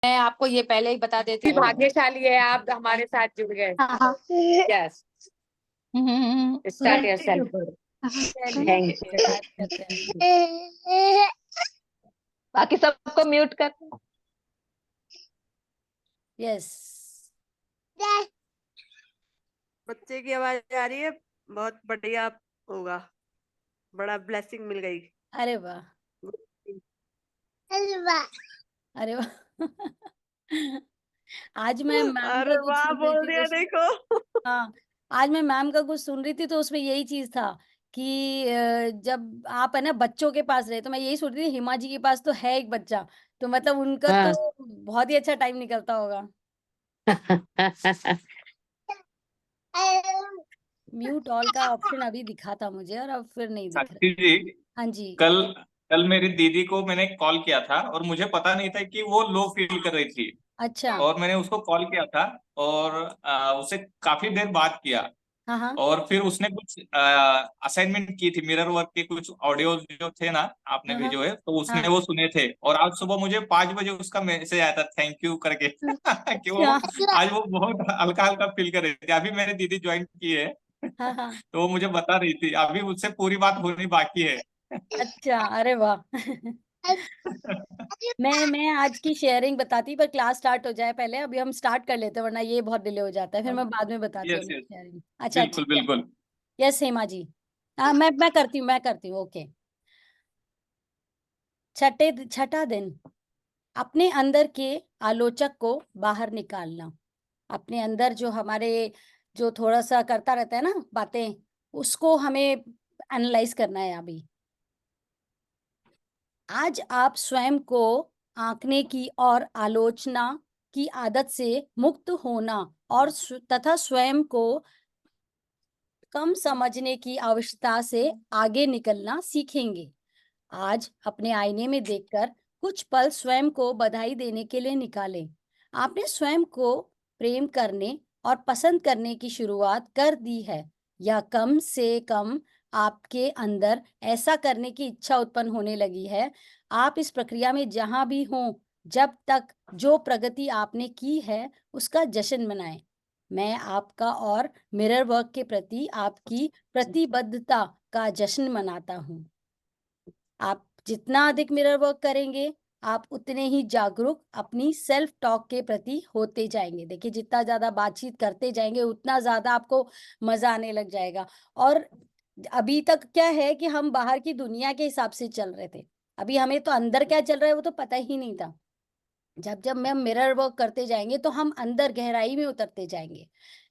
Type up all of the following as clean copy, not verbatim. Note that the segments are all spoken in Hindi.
मैं आपको ये पहले ही बता देती हूँ, भाग्यशाली है आप हमारे साथ जुड़ गए। हाँ। Yes, start yourself. चलिए थैंक यू। स्टार्ट करते हैं। बाकी सबको म्यूट कर। यस। बच्चे की आवाज आ रही है, बहुत बढ़िया होगा, बड़ा ब्लेसिंग मिल गई। अरे वाह, अरे वाह। आज मैं मैम का अरे कुछ वाह सुन रही बोल थी दिया तो देखो। हाँ, आज मैं मैम का कुछ सुन रही थी तो उसमें यही चीज था कि जब आप है ना बच्चों के पास रहे, तो मैं यही सोच रही थी हिमा जी के पास तो है एक बच्चा, तो मतलब उनका हाँ। तो बहुत ही अच्छा टाइम निकलता होगा। म्यूट ऑल का ऑप्शन अभी दिखा था मुझे और अब फिर नहीं दिख साक्षी रहा। जी, हाँ जी। कल कल मेरी दीदी को मैंने कॉल किया था और मुझे पता नहीं था कि वो लो फील कर रही थी। अच्छा। और मैंने उसको कॉल किया था और उससे काफी देर बात किया। हाँ हाँ और फिर उसने कुछ असाइनमेंट की थी, मिरर वर्क के कुछ ऑडियो जो थे ना आपने हाँ भेजे हुए, तो हाँ। उसने वो सुने थे। और आज सुबह मुझे 5 बजे उसका मैसेज आया था थैंक यू करके। कि वो अच्छा। आज वो बहुत हल्का हल्का फील कर रही थी। अभी मेरी दीदी ज्वाइन की है। हाँ हाँ। तो वो मुझे बता रही थी, अभी मुझसे पूरी बात होनी बाकी है। अच्छा, अरे वाह। मैं आज की शेयरिंग बताती, पर क्लास स्टार्ट हो जाए पहले, अभी हम स्टार्ट कर लेते हैं वरना ये बहुत डिले हो जाता है, फिर मैं बाद में बताती हूँ यस अपनी यस, शेयरिंग। अच्छा बिल्कुल ठीक है। बिल्कुल। यस हेमा जी। हाँ, मैं करती हूँ। ओके। छठा दिन, अपने अंदर के आलोचक को बाहर निकालना। अपने अंदर जो हमारे, जो थोड़ा सा करता रहता है ना बातें, उसको हमें एनालाइज करना है अभी। आज आप स्वयं को आंकने की और आलोचना की आदत से मुक्त होना और तथा स्वयं को कम समझने की आवश्यकता से आगे निकलना सीखेंगे। आज अपने आईने में देखकर कुछ पल स्वयं को बधाई देने के लिए निकालें। आपने स्वयं को प्रेम करने और पसंद करने की शुरुआत कर दी है, या कम से कम आपके अंदर ऐसा करने की इच्छा उत्पन्न होने लगी है। आप इस प्रक्रिया में जहां भी हों, जब तक जो प्रगति आपने की है उसका जश्न मनाएं। मैं आपका और मिरर वर्क के प्रति आपकी प्रतिबद्धता का जश्न मनाता हूँ। आप जितना अधिक मिरर वर्क करेंगे, आप उतने ही जागरूक अपनी सेल्फ टॉक के प्रति होते जाएंगे। देखिए, जितना ज्यादा बातचीत करते जाएंगे उतना ज्यादा आपको मजा आने लग जाएगा। और अभी तक क्या है कि हम बाहर की दुनिया के हिसाब से चल रहे थे, अभी हमें तो अंदर क्या चल रहा है वो तो पता ही नहीं था। जब जब हम मिरर वर्क करते जाएंगे तो हम अंदर गहराई में उतरते जाएंगे।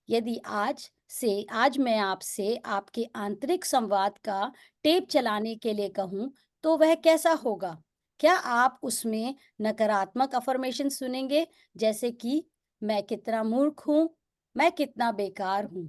यदि आज मैं आपसे आपके आंतरिक संवाद का टेप चलाने के लिए कहूं, तो वह कैसा होगा? क्या आप उसमें नकारात्मक अफर्मेशन सुनेंगे, जैसे कि मैं कितना मूर्ख हूं, मैं कितना बेकार हूं?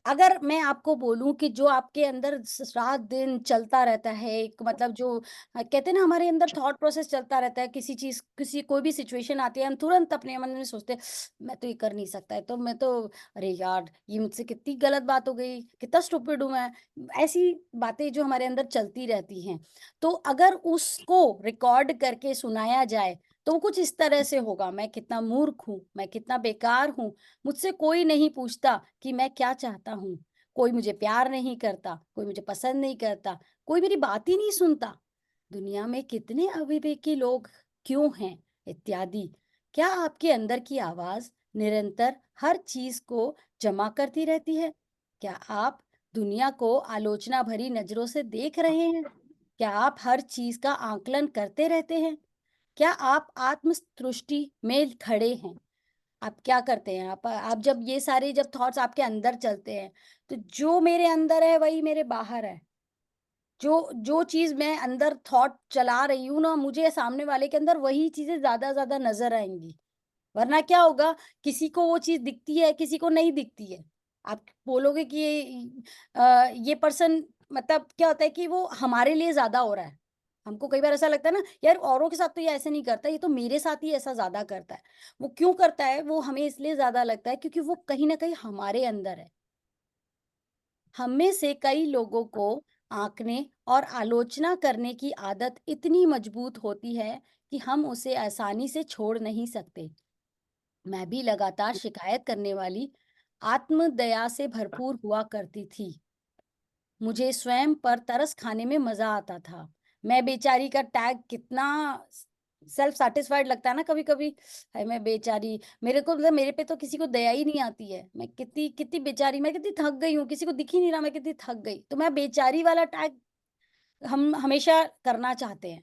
अगर मैं आपको बोलूं कि जो आपके अंदर रात दिन चलता रहता है, एक मतलब जो कहते हैं ना, हमारे अंदर थॉट प्रोसेस चलता रहता है, किसी चीज, किसी कोई भी सिचुएशन आती है, हम तुरंत अपने मन में सोचते हैं मैं तो ये कर नहीं सकता है, तो मैं तो, अरे यार ये मुझसे कितनी गलत बात हो गई, कितना स्टूपिड हूं मैं। ऐसी बातें जो हमारे अंदर चलती रहती हैं, तो अगर उसको रिकॉर्ड करके सुनाया जाए तो वो कुछ इस तरह से होगा: मैं कितना मूर्ख हूँ, मैं कितना बेकार हूँ, मुझसे कोई नहीं पूछता कि मैं क्या चाहता हूँ, कोई मुझे प्यार नहीं करता, कोई मुझे पसंद नहीं करता, कोई मेरी बात ही नहीं सुनता, दुनिया में कितने अविवेकी लोग क्यों हैं, इत्यादि। क्या आपके अंदर की आवाज निरंतर हर चीज को जमा करती रहती है? क्या आप दुनिया को आलोचना भरी नजरों से देख रहे हैं? क्या आप हर चीज का आकलन करते रहते हैं? क्या आप आत्मतुष्टि में खड़े हैं? आप क्या करते हैं? आप जब ये सारे जब थॉट्स आपके अंदर चलते हैं, तो जो मेरे अंदर है वही मेरे बाहर है। जो जो चीज मैं अंदर थॉट चला रही हूँ ना, मुझे सामने वाले के अंदर वही चीजें ज्यादा ज्यादा नजर आएंगी। वरना क्या होगा, किसी को वो चीज दिखती है, किसी को नहीं दिखती है। आप बोलोगे कि ये पर्सन, मतलब क्या होता है कि वो हमारे लिए ज्यादा हो रहा है। हमको कई बार ऐसा लगता है ना, यार औरों के साथ तो ये ऐसे नहीं करता, ये तो मेरे साथ ही ऐसा ज्यादा करता है। वो क्यों करता है? वो हमें इसलिए ज्यादा लगता है क्योंकि वो कहीं ना कहीं हमारे अंदर है। हम में से कई लोगों को आंकने और आलोचना करने की आदत इतनी मजबूत होती है कि हम उसे आसानी से छोड़ नहीं सकते। मैं भी लगातार शिकायत करने वाली, आत्मदया से भरपूर हुआ करती थी। मुझे स्वयं पर तरस खाने में मजा आता था। मैं बेचारी का टैग कितना सेल्फ सैटिस्फाइड लगता है ना कभी कभी। हाय मैं बेचारी, मेरे को मतलब मेरे पे तो किसी को दया ही नहीं आती है। मैं कितनी कितनी बेचारी, मैं कितनी थक गई हूँ, किसी को दिख ही नहीं रहा मैं कितनी थक गई। तो मैं बेचारी वाला टैग हम हमेशा करना चाहते हैं।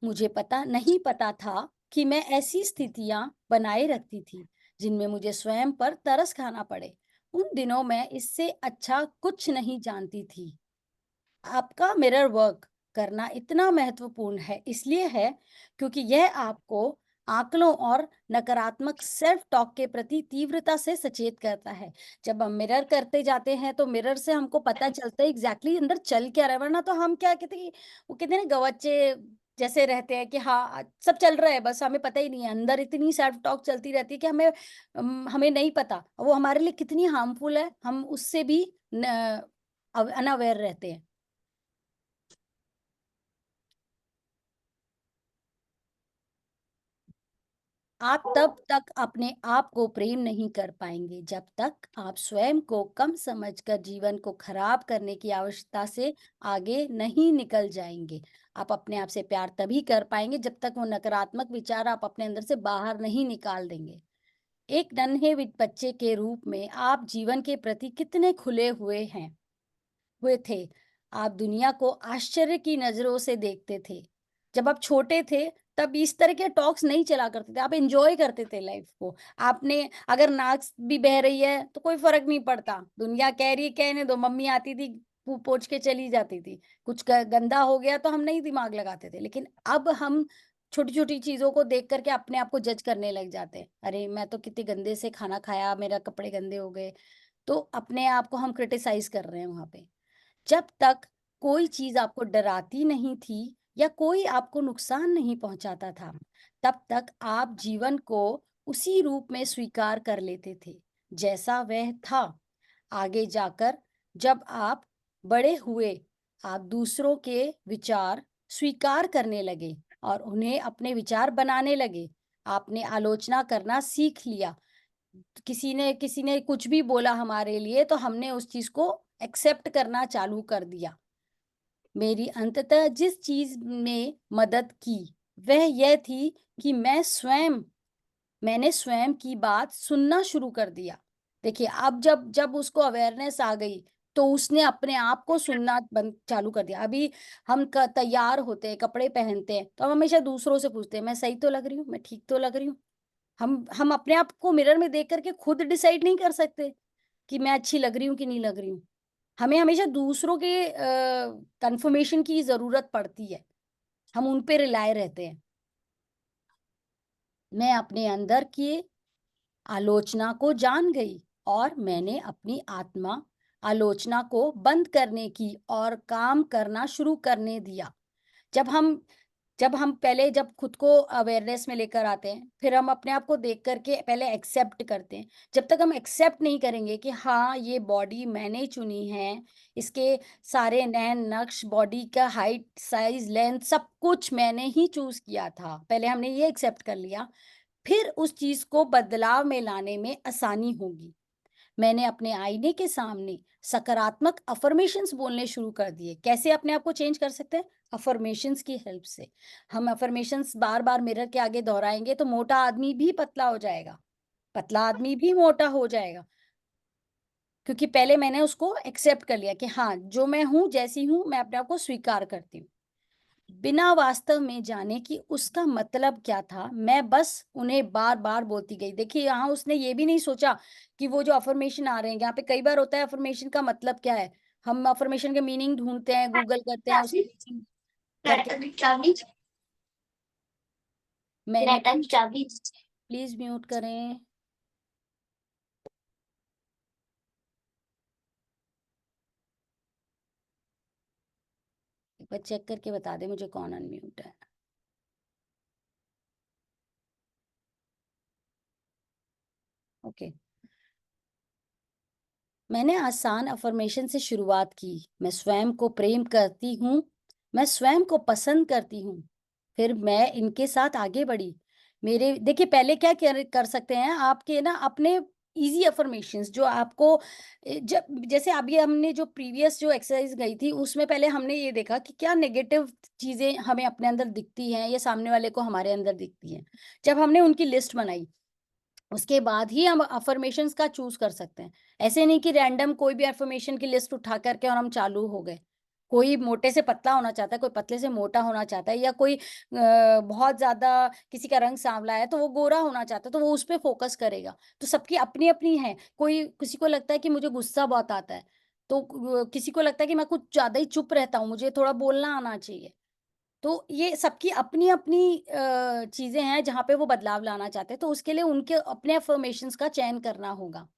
मुझे नहीं पता था कि मैं ऐसी स्थितियां बनाए रखती थी जिनमें मुझे स्वयं पर तरस खाना पड़े। उन दिनों मैं इससे अच्छा कुछ नहीं जानती थी। आपका मिरर वर्क करना इतना महत्वपूर्ण है इसलिए है क्योंकि यह आपको आंकड़ों और नकारात्मक सेल्फ टॉक के प्रति तीव्रता से सचेत करता है। जब हम मिरर करते जाते हैं तो मिरर से हमको पता चलता है एग्जैक्टली अंदर चल क्या रहा है, वरना तो हम क्या कहते हैं कि वो कहते हैं ना गवच्चे जैसे रहते हैं कि हाँ सब चल रहा है बस हमें पता ही नहीं है। अंदर इतनी सेल्फ टॉक चलती रहती है कि हमें नहीं पता वो हमारे लिए कितनी हार्मफुल है, हम उससे भी अनअवेयर रहते हैं। आप तब तक अपने आप को प्रेम नहीं कर पाएंगे जब तक आप स्वयं को कम समझकर जीवन को खराब करने की आवश्यकता से आगे नहीं निकल जाएंगे। आप अपने आप से प्यार तभी कर पाएंगे जब तक वो नकारात्मक विचार आप अपने अंदर से बाहर नहीं निकाल देंगे। एक नन्हे बच्चे के रूप में आप जीवन के प्रति कितने खुले हुए थे। आप दुनिया को आश्चर्य की नजरों से देखते थे। जब आप छोटे थे तब इस तरह के टॉक्स नहीं चला करते थे, आप एंजॉय करते थे लाइफ को। आपने अगर नाक भी बह रही है तो कोई फर्क नहीं पड़ता, दुनिया कह रही है कहने दो, मम्मी आती थी पोंछ के चली जाती थी। कुछ गंदा हो गया तो हम नहीं दिमाग लगाते थे, लेकिन अब हम छोटी छोटी चीजों को देख करके अपने आप को जज करने लग जाते हैं। अरे मैं तो कितने गंदे से खाना खाया, मेरा कपड़े गंदे हो गए, तो अपने आप को हम क्रिटिसाइज कर रहे हैं वहां पे। जब तक कोई चीज आपको डराती नहीं थी या कोई आपको नुकसान नहीं पहुंचाता था, तब तक आप जीवन को उसी रूप में स्वीकार कर लेते थे जैसा वह था। आगे जाकर जब आप बड़े हुए, आप दूसरों के विचार स्वीकार करने लगे और उन्हें अपने विचार बनाने लगे। आपने आलोचना करना सीख लिया। किसी ने कुछ भी बोला हमारे लिए तो हमने उस चीज को एक्सेप्ट करना चालू कर दिया। मेरी अंततः जिस चीज में मदद की वह यह थी कि मैंने स्वयं की बात सुनना शुरू कर दिया। देखिए अब जब जब उसको अवेयरनेस आ गई तो उसने अपने आप को सुनना बंद चालू कर दिया। अभी हम तैयार होते हैं, कपड़े पहनते हैं तो हम हमेशा दूसरों से पूछते हैं मैं सही तो लग रही हूँ, मैं ठीक तो लग रही हूँ। हम अपने आप को मिरर में देख करके खुद डिसाइड नहीं कर सकते कि मैं अच्छी लग रही हूँ कि नहीं लग रही हूँ। हमें हमेशा दूसरों के कंफर्मेशन की जरूरत पड़ती है, हम उन पे रिलाय रहते हैं। मैं अपने अंदर की आलोचना को जान गई और मैंने अपनी आत्मा आलोचना को बंद करने की और काम करना शुरू करने दिया। जब हम जब खुद को अवेयरनेस में लेकर आते हैं फिर हम अपने आप को देख करके पहले एक्सेप्ट करते हैं। जब तक हम एक्सेप्ट नहीं करेंगे कि हाँ ये बॉडी मैंने चुनी है, इसके सारे नैन नक्श, बॉडी का हाइट साइज लेंथ सब कुछ मैंने ही चूज किया था, पहले हमने ये एक्सेप्ट कर लिया, फिर उस चीज को बदलाव में लाने में आसानी होगी। मैंने अपने आईने के सामने सकारात्मक अफर्मेशंस बोलने शुरू कर दिए। कैसे अपने आप को चेंज कर सकते हैं? अफर्मेशंस की हेल्प से। हम अफर्मेशंस बार बार मिरर के आगे दोहराएंगे तो मोटा आदमी भी पतला हो जाएगा, पतला आदमी भी मोटा हो जाएगा, क्योंकि पहले मैंने उसको एक्सेप्ट कर लिया कि हाँ जो मैं हूं जैसी हूं मैं अपने आप को स्वीकार करती हूँ। बिना वास्तव में जाने कि उसका मतलब क्या था, मैं बस उन्हें बार बार बोलती गई। देखिए यहाँ उसने ये भी नहीं सोचा कि वो जो अफर्मेशन आ रहे हैं, यहाँ पे कई बार होता है अफर्मेशन का मतलब क्या है, हम अफर्मेशन के मीनिंग ढूंढते हैं, गूगल करते हैं, उसके करके मैंने प्लीज म्यूट करें। एक बार चेक करके बता दे मुझे कौन अनम्यूट है। ओके, मैंने आसान अफर्मेशन से शुरुआत की। मैं स्वयं को प्रेम करती हूँ, मैं स्वयं को पसंद करती हूँ। फिर मैं इनके साथ आगे बढ़ी। मेरे देखिए पहले क्या कर सकते हैं आपके ना अपने इजी अफर्मेशंस जो आपको जब जैसे अभी हमने जो प्रीवियस जो एक्सरसाइज गई थी उसमें पहले हमने ये देखा कि क्या नेगेटिव चीजें हमें अपने अंदर दिखती हैं या सामने वाले को हमारे अंदर दिखती हैं। जब हमने उनकी लिस्ट बनाई उसके बाद ही हम अफर्मेशंस का चूज कर सकते हैं। ऐसे नहीं कि रैंडम कोई भी अफर्मेशन की लिस्ट उठा करके और हम चालू हो गए। कोई मोटे से पतला होना चाहता है, कोई पतले से मोटा होना चाहता है, या कोई बहुत ज्यादा किसी का रंग सांवला है तो वो गोरा होना चाहता है तो वो उस पे फोकस करेगा। तो सबकी अपनी अपनी है। कोई किसी को लगता है कि मुझे गुस्सा बहुत आता है तो किसी को लगता है कि मैं कुछ ज्यादा ही चुप रहता हूँ, मुझे थोड़ा बोलना आना चाहिए। तो ये सबकी अपनी-अपनी चीज़ें हैं जहाँ पे वो बदलाव लाना चाहते हैं, तो उसके लिए उनके अपने अफ़र्मेशंस का चयन करना होगा।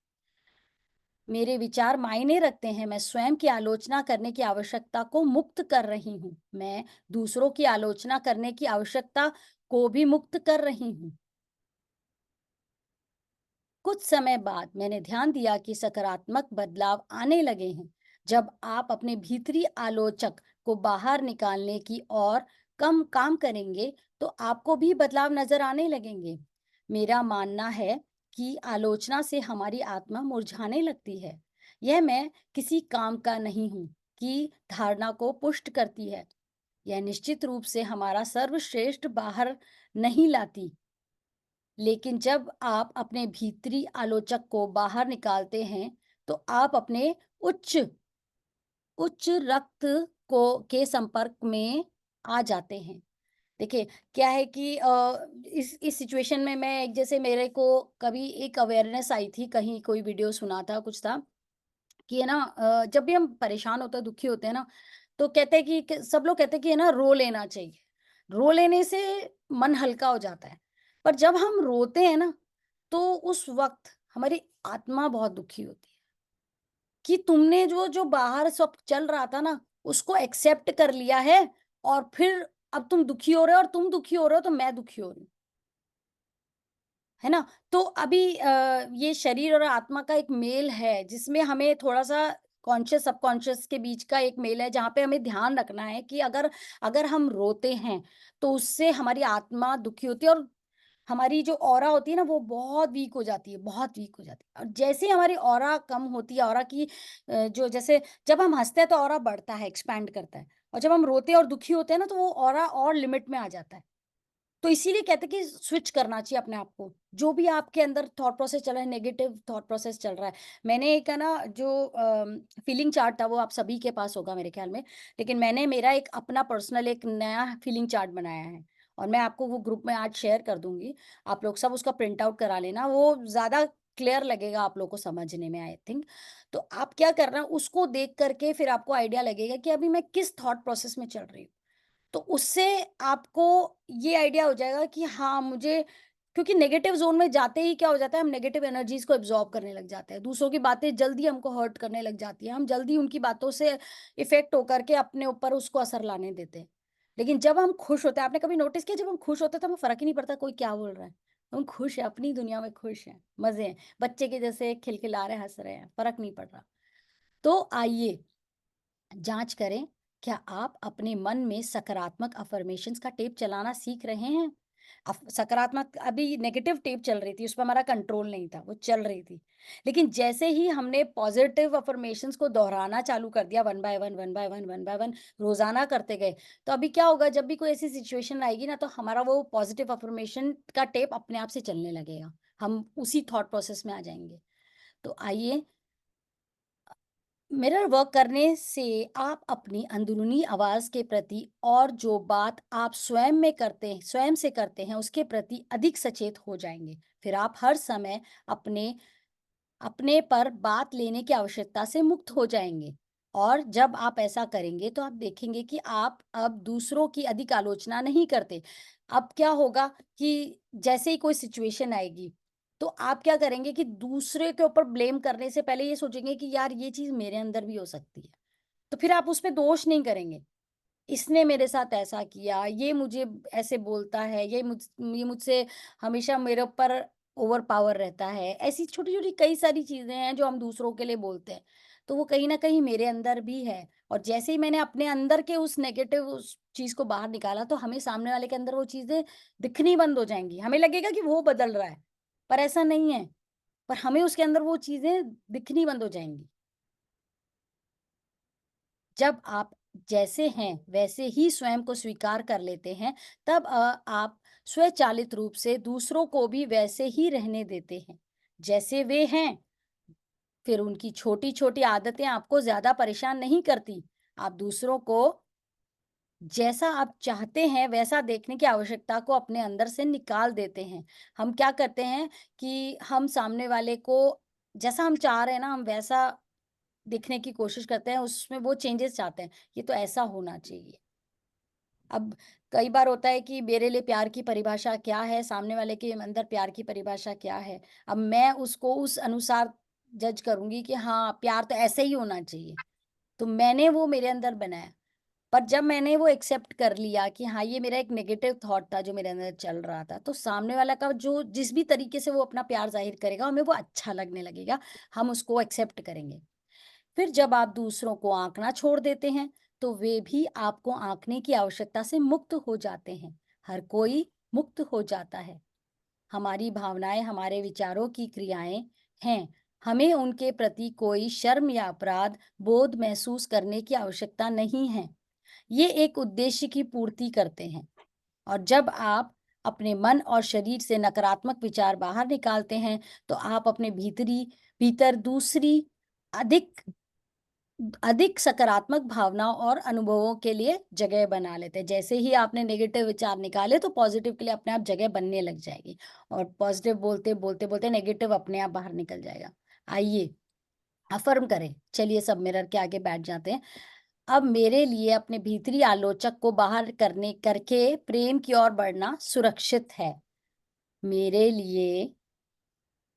मेरे विचार मायने रखते हैं, मैं स्वयं की आलोचना करने की आवश्यकता को मुक्त कर रही हूँ। मैं दूसरों की आलोचना करने की आवश्यकता को भी मुक्त कर रही हूँ। कुछ समय बाद मैंने ध्यान दिया कि सकारात्मक बदलाव आने लगे हैं। जब आप अपने भीतरी आलोचक को बाहर निकालने की और कम काम करेंगे, तो आपको भी बदलाव नजर आने लगेंगे। मेरा मानना है कि आलोचना से हमारी आत्मा मुरझाने लगती है। यह मैं किसी काम का नहीं हूँ कि धारणा को पुष्ट करती है। यह निश्चित रूप से हमारा सर्वश्रेष्ठ बाहर नहीं लाती, लेकिन जब आप अपने भीतरी आलोचक को बाहर निकालते हैं, तो आप अपने उच्च उच्च रक्त को के संपर्क में आ जाते हैं। देखिए, क्या है कि इस सिचुएशन में मैं जैसे मेरे को कभी एक अवेयरनेस आई थी, कहीं कोई वीडियो सुना था, कुछ था कि है ना जब भी हम परेशान होते हैं, दुखी होते हैं ना, तो कहते हैं कि सब लोग कहते हैं कि है ना रो लेना चाहिए। रो लेने से मन हल्का हो जाता है। पर जब हम रोते हैं ना, तो उस वक़्त हमारी आत्मा बहुत दुखी होती है कि तुमने जो बाहर सब चल रहा था ना, उसको एक्सेप्ट कर लिया है और फिर अब तुम दुखी हो रहे हो और तुम दुखी हो रहे हो तो मैं दुखी हो रही हूँ। है ना? तो अभी ये शरीर और आत्मा का एक मेल है जिसमें हमें थोड़ा-सा कॉन्शियस सबकॉन्शियस के बीच का एक मेल है जहाँ पे हमें ध्यान रखना है कि अगर अगर हम रोते हैं, तो उससे हमारी आत्मा दुखी होती है और हमारी जो ऑरा होती है ना वो बहुत वीक हो जाती है, बहुत वीक हो जाती है। और जैसे ही हमारी ऑरा कम होती है, ऑरा की जो जैसे जब हम हँसते हैं तो ऑरा बढ़ता है, एक्सपैंड करता है और जब हम रोते हैं और दुखी होते हैं ना तो वो ऑरा और लिमिट में आ जाता है। तो इसीलिए कहते हैं कि स्विच करना चाहिए अपने आप को। जो भी आपके अंदर थॉट प्रोसेस चल रहा है, नेगेटिव थॉट प्रोसेस चल रहा है। मैंने एक है ना जो फीलिंग चार्ट था वो आप सभी के पास होगा मेरे ख्याल में। लेकिन मैंने मेरा एक अपना पर्सनल एक नया फीलिंग चार्ट बनाया है और मैं आपको वो ग्रुप में आज शेयर कर दूँगी। आप लोग सब उसका प्रिंट आउट करा लेना, वो ज़्यादा क्लियर लगेगा आप लोग को समझने में आई थिंक। तो आप क्या करना उसको देख कर के फिर आपको आइडिया लगेगा कि अभी मैं किस थॉट प्रोसेस में चल रही हूँ। तो उससे आपको ये आइडिया हो जाएगा कि हाँ, मुझे क्योंकि नेगेटिव ज़ोन में जाते ही क्या हो जाता है, हम नेगेटिव एनर्जीज़ को एब्ज़ॉर्ब करने लग जाते हैं। दूसरों की बातें जल्दी हमको हर्ट करने लग जाती हैं। हम जल्दी उनकी बातों से इफ़ेक्ट होकर के अपने ऊपर उसको असर लाने देते हैं। लेकिन जब हम खुश होते हैं, आपने कभी नोटिस किया जब हम खुश होते हैं तो हमें फ़र्क ही नहीं पड़ता कोई क्या बोल रहा है। हम खुश हैं, अपनी दुनिया में खुश हैं, मज़े हैं। बच्चे के जैसे खिलखिला रहे, हँस रहे हैं, फ़र्क नहीं पड़ रहा। तो आइए जांच करें, क्या आप अपने मन में सकारात्मक अफ़र्मेशंस का टेप चलाना सीख रहे हैं? सकारात्मक अभी नेगेटिव टेप चल रही थी, उस पे हमारा कंट्रोल नहीं था, वो चल रही थी। लेकिन जैसे ही हमने पॉज़िटिव अफ़र्मेशंस को दोहराना चालू कर दिया 1 बाय 1, 1 बाय 1, 1 बाय 1 रोज़ाना करते गए, तो अभी क्या होगा जब भी कोई ऐसी सिचुएशन आएगी ना, तो हमारा वो पॉज़िटिव अफ़र्मेशन का टेप अपने आप से चलने लगेगा। हम उसी थॉट प्रोसेस में आ जाएँगे। तो आइए मिरर वर्क करने से आप अपनी अंदरूनी आवाज के प्रति और जो बात आप स्वयं से करते हैं उसके प्रति अधिक सचेत हो जाएंगे। फिर आप हर समय अपने अपने पर बात लेने की आवश्यकता से मुक्त हो जाएंगे। और जब आप ऐसा करेंगे तो आप देखेंगे कि आप अब दूसरों की अधिक आलोचना नहीं करते। अब क्या होगा कि जैसे ही कोई सिचुएशन आएगी तो आप क्या करेंगे कि दूसरे के ऊपर ब्लेम करने से पहले ये सोचेंगे कि यार ये चीज मेरे अंदर भी हो सकती है। तो फिर आप उस पे दोष नहीं करेंगे, इसने मेरे साथ ऐसा किया, ये मुझे ऐसे बोलता है, ये मुझसे हमेशा मेरे ऊपर ओवर पावर रहता है। ऐसी छोटी-छोटी कई सारी चीज़ें हैं जो हम दूसरों के लिए बोलते हैं। तो वो कहीं ना कहीं मेरे अंदर भी है। और जैसे ही मैंने अपने अंदर के उस नेगेटिव उस चीज को बाहर निकाला, तो हमें सामने वाले के अंदर वो चीजें दिखनी बंद हो जाएंगी। हमें लगेगा कि वो बदल रहा है, पर ऐसा नहीं है। पर हमें उसके अंदर वो चीजें दिखनी बंद हो जाएंगी। जब आप जैसे हैं वैसे ही स्वयं को स्वीकार कर लेते हैं, तब आप स्वचालित रूप से दूसरों को भी वैसे ही रहने देते हैं जैसे वे हैं। फिर उनकी छोटी छोटी आदतें आपको ज्यादा परेशान नहीं करती। आप दूसरों को जैसा आप चाहते हैं वैसा देखने की आवश्यकता को अपने अंदर से निकाल देते हैं। हम क्या करते हैं कि हम सामने वाले को जैसा हम चाह रहे हैं ना, हम वैसा दिखने की कोशिश करते हैं, उसमें वो चेंजेस चाहते हैं, ये तो ऐसा होना चाहिए। अब कई बार होता है कि मेरे लिए प्यार की परिभाषा क्या है, सामने वाले के अंदर प्यार की परिभाषा क्या है। अब मैं उसको उस अनुसार जज करूँगी कि हाँ, प्यार तो ऐसे ही होना चाहिए। तो मैंने वो मेरे अंदर बनाया। पर जब मैंने वो एक्सेप्ट कर लिया कि हाँ, ये मेरा एक नेगेटिव थॉट था जो मेरे अंदर चल रहा था, तो सामने वाला का जो जिस भी तरीके से वो अपना प्यार ज़ाहिर करेगा, हमें वो अच्छा लगने लगेगा, हम उसको एक्सेप्ट करेंगे। फिर जब आप दूसरों को आंकना छोड़ देते हैं, तो वे भी आपको आंकने की आवश्यकता से मुक्त हो जाते हैं। हर कोई मुक्त हो जाता है। हमारी भावनाएं हमारे विचारों की क्रियाएं हैं। हमें उनके प्रति कोई शर्म या अपराध बोध महसूस करने की आवश्यकता नहीं है। ये एक उद्देश्य की पूर्ति करते हैं। और जब आप अपने मन और शरीर से नकारात्मक विचार बाहर निकालते हैं, तो आप अपने भीतर दूसरी अधिक अधिक सकारात्मक भावनाओं और अनुभवों के लिए जगह बना लेते हैं। जैसे ही आपने नेगेटिव विचार निकाले, तो पॉजिटिव के लिए अपने आप जगह बनने लग जाएगी, और पॉजिटिव बोलते बोलते बोलते नेगेटिव अपने आप बाहर निकल जाएगा। आइए अफर्म करें। चलिए सब मिरर के आगे बैठ जाते हैं। अब मेरे लिए अपने भीतरी आलोचक को बाहर करके प्रेम की ओर बढ़ना सुरक्षित है। मेरे लिए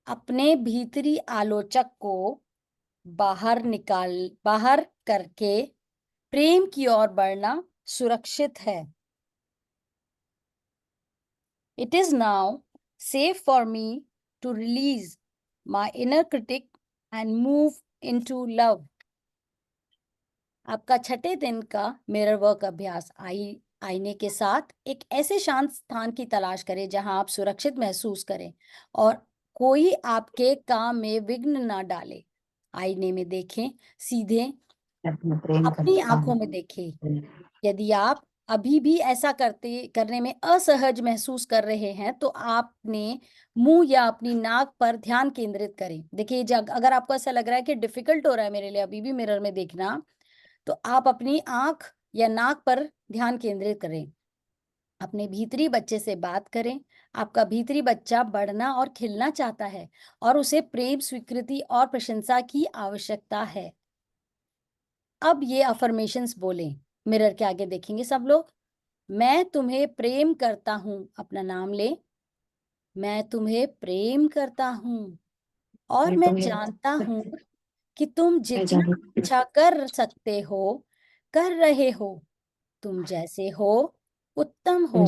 अपने भीतरी आलोचक को बाहर करके प्रेम की ओर बढ़ना सुरक्षित है। It is now safe for me to release my inner critic and move into love. आपका छठे दिन का मिरर वर्क अभ्यास। आईने के साथ एक ऐसे शांत स्थान की तलाश करें जहां आप सुरक्षित महसूस करें और कोई आपके काम में विघ्न ना डाले। आईने में देखें, सीधे अपनी आंखों में देखें। यदि आप अभी भी ऐसा करने में असहज महसूस कर रहे हैं, तो आपने मुंह या अपनी नाक पर ध्यान केंद्रित करें। देखिए, अगर आपको ऐसा लग रहा है कि डिफिकल्ट हो रहा है मेरे लिए अभी भी मिरर में देखना, तो आप अपनी आंख या नाक पर ध्यान केंद्रित करें। अपने भीतरी बच्चे से बात करें। आपका भीतरी बच्चा बढ़ना और खिलना चाहता है और उसे प्रेम, स्वीकृति और प्रशंसा की आवश्यकता है। अब ये अफर्मेशंस बोलें। मिरर के आगे देखेंगे सब लोग। मैं तुम्हें प्रेम करता हूं। अपना नाम ले। मैं तुम्हें प्रेम करता हूं और मैं जानता हूं कि तुम जितना अच्छा कर सकते हो, कर रहे हो। तुम जैसे हो, उत्तम हो।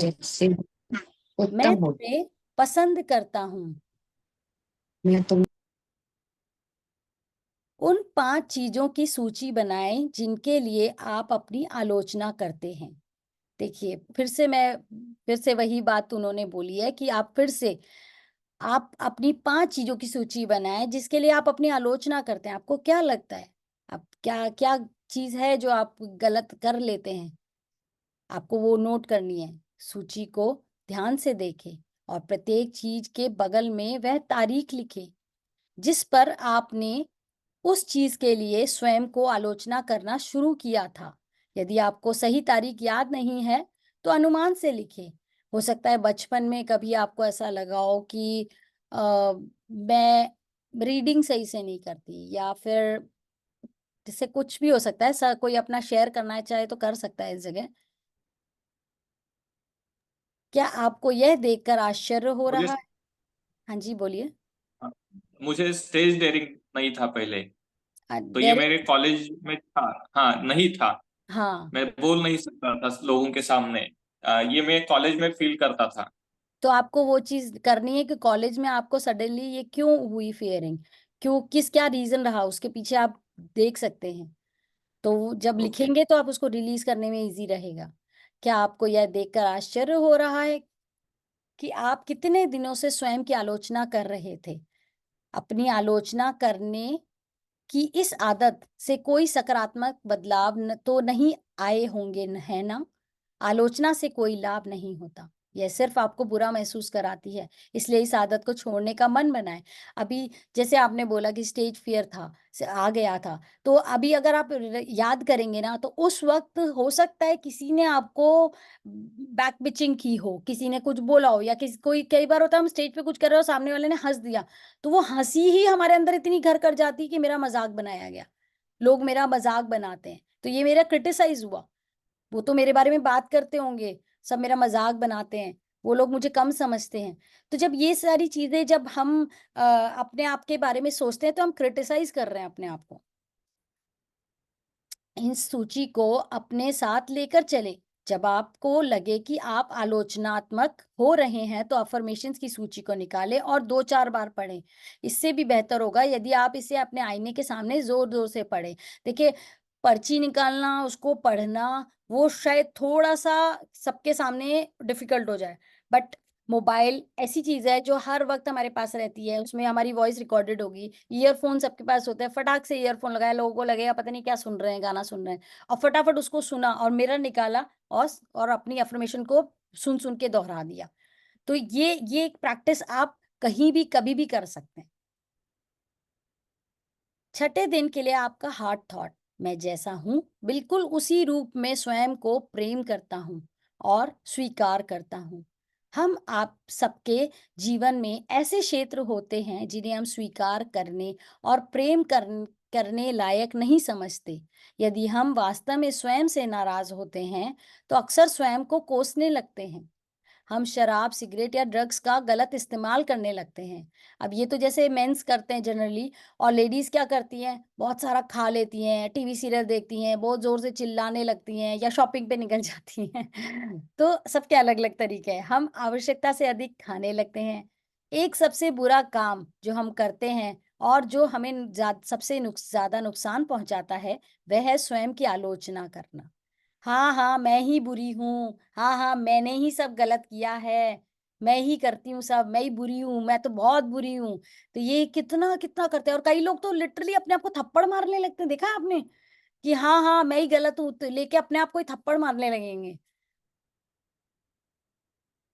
मैं तुम्हें पसंद करता हूं। उन 5 चीजों की सूची बनाएं जिनके लिए आप अपनी आलोचना करते हैं। देखिए, फिर से वही बात उन्होंने बोली है कि आप अपनी 5 चीजों की सूची बनाएं जिसके लिए आप अपनी आलोचना करते हैं। आपको क्या लगता है, आप क्या क्या चीज है जो आप गलत कर लेते हैं? आपको वो नोट करनी है। सूची को ध्यान से देखें और प्रत्येक चीज के बगल में वह तारीख लिखें जिस पर आपने उस चीज के लिए स्वयं को आलोचना करना शुरू किया था। यदि आपको सही तारीख याद नहीं है, तो अनुमान से लिखें। हो सकता है बचपन में कभी आपको ऐसा लगा हो कि मैं रीडिंग सही से नहीं करती, या फिर जिससे कुछ भी हो सकता है। कोई अपना शेयर करना चाहे तो कर सकता है इस जगह। क्या आपको यह देखकर आश्चर्य हो मुझे रहा है? हाँ जी, बोलिए। मुझे स्टेज डेयरिंग नहीं था पहले, तो ये मेरे डेरिंग। कॉलेज में था। हाँ, नहीं था। हाँ, मैं बोल नहीं सकता था लोगों के सामने। ये मैं कॉलेज में फील करता था। तो आपको वो चीज करनी है कि कॉलेज में आपको सडनली ये क्यों हुई फियरिंग, क्या रीजन रहा उसके पीछे? आप देख सकते हैं। तो जब ओके। लिखेंगे तो आप उसको रिलीज करने में इजी रहेगा। क्या आपको यह देखकर आश्चर्य हो रहा है कि आप कितने दिनों से स्वयं की आलोचना कर रहे थे? अपनी आलोचना करने की इस आदत से कोई सकारात्मक बदलाव तो नहीं आए होंगे, है ना? आलोचना से कोई लाभ नहीं होता। यह सिर्फ आपको बुरा महसूस कराती है, इसलिए इस आदत को छोड़ने का मन बनाएं। अभी जैसे आपने बोला कि स्टेज फियर था, आ गया था, तो अभी अगर आप याद करेंगे ना, तो उस वक्त हो सकता है किसी ने आपको बैक बिचिंग की हो, किसी ने कुछ बोला हो, या किसी कोई, कई बार होता है हम स्टेज पे कुछ कर रहे हो, सामने वाले ने हंस दिया, तो वो हंसी ही हमारे अंदर इतनी घर कर जाती है कि मेरा मजाक बनाया गया, लोग मेरा मजाक बनाते हैं, तो ये मेरा क्रिटिसाइज हुआ। वो तो मेरे बारे में बात करते होंगे, सब मेरा मजाक बनाते हैं, वो लोग मुझे कम समझते हैं। तो जब ये सारी चीजें जब हम अपने आप के बारे में सोचते हैं, तो हम क्रिटिसाइज कर रहे हैं अपने आप को। इस सूची को अपने साथ लेकर चले। जब आपको लगे कि आप आलोचनात्मक हो रहे हैं, तो अफर्मेशंस की सूची को निकालें और 2-4 बार पढ़ें। इससे भी बेहतर होगा यदि आप इसे अपने आईने के सामने जोर-जोर से पढ़ें। देखिए, पर्ची निकालना, उसको पढ़ना, वो शायद थोड़ा-सा सबके सामने डिफ़िकल्ट हो जाए, बट मोबाइल ऐसी चीज़ है जो हर वक़्त हमारे पास रहती है, उसमें हमारी वॉइस रिकॉर्डेड होगी। ईयरफ़ोन सबके पास होते हैं, फटाक से ईयरफ़ोन लगाया, लोगों को लगेगा पता नहीं क्या सुन रहे हैं, गाना सुन रहे हैं, और फटाफट उसको सुना और मिरर निकाला और अपनी अफ़र्मेशन को सुन-सुन के दोहरा दिया। तो ये एक प्रैक्टिस आप कहीं भी, कभी भी कर सकते हैं। छठे दिन के लिए आपका हार्ट थॉट, मैं जैसा हूँ बिल्कुल उसी रूप में स्वयं को प्रेम करता हूँ और स्वीकार करता हूँ। हम आप सबके जीवन में ऐसे क्षेत्र होते हैं जिन्हें हम स्वीकार करने और करने लायक नहीं समझते। यदि हम वास्तव में स्वयं से नाराज होते हैं, तो अक्सर स्वयं को कोसने लगते हैं। हम शराब, सिगरेट या ड्रग्स का गलत इस्तेमाल करने लगते हैं। अब ये तो जैसे मेंस करते हैं जनरली, और लेडीज़ क्या करती हैं, बहुत सारा खा लेती हैं, टीवी सीरियल देखती हैं, बहुत ज़ोर से चिल्लाने लगती हैं या शॉपिंग पे निकल जाती हैं। तो सबके अलग-अलग तरीके हैं। हम आवश्यकता से अधिक खाने लगते हैं। एक सबसे बुरा काम जो हम करते हैं और जो हमें सबसे ज़्यादा नुकसान पहुँचाता है, वह है स्वयं की आलोचना करना। हाँ, हाँ, मैं ही बुरी हूँ। हाँ, हाँ, मैंने ही सब गलत किया है। मैं ही करती हूँ सब, मैं ही बुरी हूँ, मैं तो बहुत बुरी हूँ। तो ये कितना-कितना करते हैं, और कई लोग तो लिटरली अपने आप को थप्पड़ मारने लगते हैं, देखा है आपने? कि हाँ, हाँ, मैं ही गलत हूँ, तो लेके अपने आप को ही थप्पड़ मारने लगेंगे।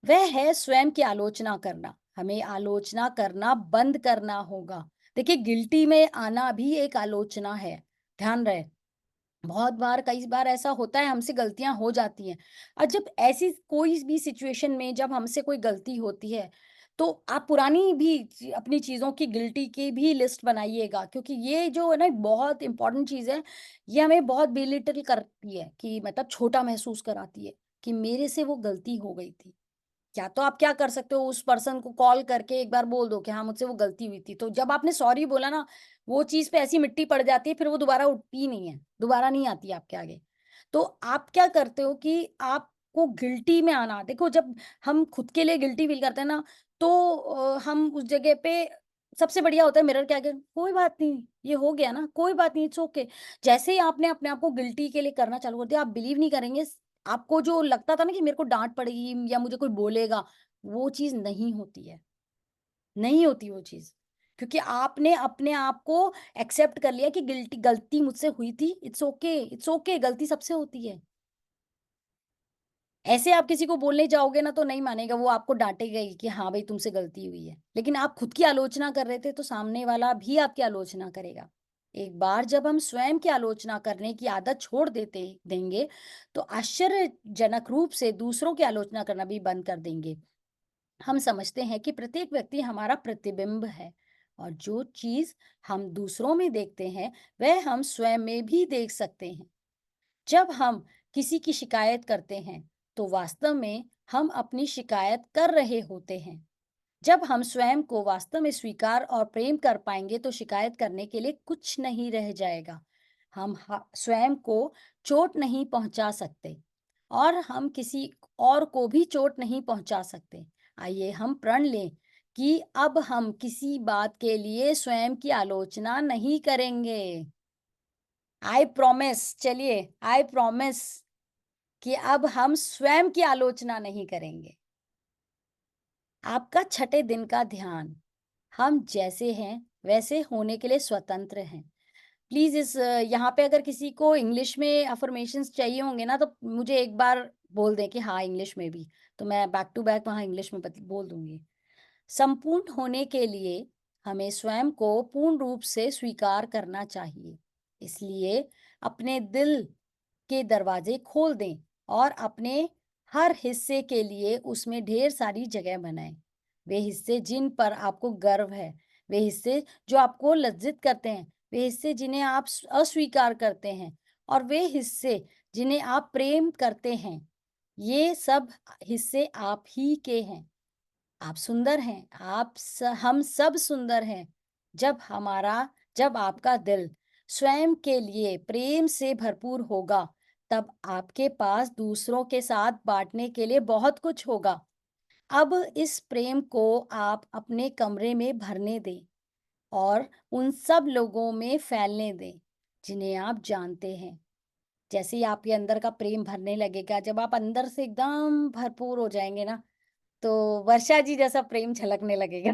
वह है स्वयं की आलोचना करना। हमें आलोचना करना बंद करना होगा। देखिए, गिल्टी में आना भी एक आलोचना है, ध्यान रहे। बहुत बार, कई बार ऐसा होता है, हमसे गलतियाँ हो जाती हैं, और जब ऐसी कोई भी सिचुएशन में जब हमसे कोई गलती होती है, तो आप पुरानी भी अपनी चीज़ों की गिल्टी की भी लिस्ट बनाइएगा, क्योंकि ये जो है ना, एक बहुत इंपॉर्टेंट चीज़ है। ये हमें बहुत बेलिटल करती है, कि मतलब छोटा महसूस कराती है कि मेरे से वो गलती हो गई थी। या तो आप क्या कर सकते हो, उस पर्सन को कॉल करके एक बार बोल दो कि हाँ, मुझसे वो गलती हुई थी। तो जब आपने सॉरी बोला ना, वो चीज़ पे ऐसी मिट्टी पड़ जाती है, फिर वो दोबारा उठती ही नहीं है, दोबारा नहीं आती है आपके आगे। तो आप क्या करते हो कि आपको गिल्टी में आना, देखो, जब हम खुद के लिए गिल्टी फ़ील करते हैं ना, तो हम उस जगह पे सबसे बढ़िया होता है मिरर के आगे, कोई बात नहीं, ये हो गया ना, कोई बात नहीं, इट्स ओके। जैसे ही आपने अपने आप को गिल्टी के लिए करना चालू कर दिया, आप बिलीव नहीं करेंगे, आपको जो लगता था ना कि मेरे को डाँट पड़ेगी या मुझे कोई बोलेगा, वो चीज़ नहीं होती है, नहीं होती वो चीज़। क्योंकि आपने अपने आप को एक्सेप्ट कर लिया कि गलती मुझसे हुई थी, इट्स ओके, गलती सबसे होती है। ऐसे आप किसी को बोलने जाओगे ना, तो नहीं मानेगा, वो आपको डाँटेगा ही कि हाँ भाई, तुमसे गलती हुई है। लेकिन आप खुद की आलोचना कर रहे थे, तो सामने वाला भी आपकी आलोचना करेगा। एक बार जब हम स्वयं की आलोचना करने की आदत छोड़ देंगे, तो आश्चर्यजनक रूप से दूसरों की आलोचना करना भी बंद कर देंगे। हम समझते हैं कि प्रत्येक व्यक्ति हमारा प्रतिबिंब है, और जो चीज़ हम दूसरों में देखते हैं, वह हम स्वयं में भी देख सकते हैं। जब हम किसी की शिकायत करते हैं, तो वास्तव में हम अपनी शिकायत कर रहे होते हैं। जब हम स्वयं को वास्तव में स्वीकार और प्रेम कर पाएंगे, तो शिकायत करने के लिए कुछ नहीं रह जाएगा। हम स्वयं को चोट नहीं पहुंचा सकते, और हम किसी और को भी चोट नहीं पहुंचा सकते। आइए हम प्रण लें कि अब हम किसी बात के लिए स्वयं की आलोचना नहीं करेंगे। आई प्रॉमिस, चलिए आई प्रॉमिस कि अब हम स्वयं की आलोचना नहीं करेंगे। आपका छठे दिन का ध्यान, हम जैसे हैं वैसे होने के लिए स्वतंत्र हैं। प्लीज इस यहाँ पे अगर किसी को इंग्लिश में अफर्मेशंस चाहिए होंगे ना, तो मुझे एक बार बोल दें कि हाँ इंग्लिश में भी, तो मैं बैक टू बैक वहाँ इंग्लिश में बोल दूंगी। संपूर्ण होने के लिए हमें स्वयं को पूर्ण रूप से स्वीकार करना चाहिए। इसलिए अपने दिल के दरवाजे खोल दें और अपने हर हिस्से के लिए उसमें ढेर सारी जगह बनाएं। वे हिस्से जिन पर आपको गर्व है, वे हिस्से जो आपको लज्जित करते हैं, वे हिस्से जिन्हें आप अस्वीकार करते हैं, और वे हिस्से जिन्हें आप प्रेम करते हैं, ये सब हिस्से आप ही के हैं। आप सुंदर हैं, हम सब सुंदर हैं। जब आपका दिल स्वयं के लिए प्रेम से भरपूर होगा, तब आपके पास दूसरों के साथ बांटने के लिए बहुत कुछ होगा। अब इस प्रेम को आप अपने कमरे में भरने दें और उन सब लोगों में फैलने दें जिन्हें आप जानते हैं। जैसे ही आपके अंदर का प्रेम भरने लगेगा, जब आप अंदर से एकदम भरपूर हो जाएंगे ना, तो वर्षा जी जैसा प्रेम छलकने लगेगा।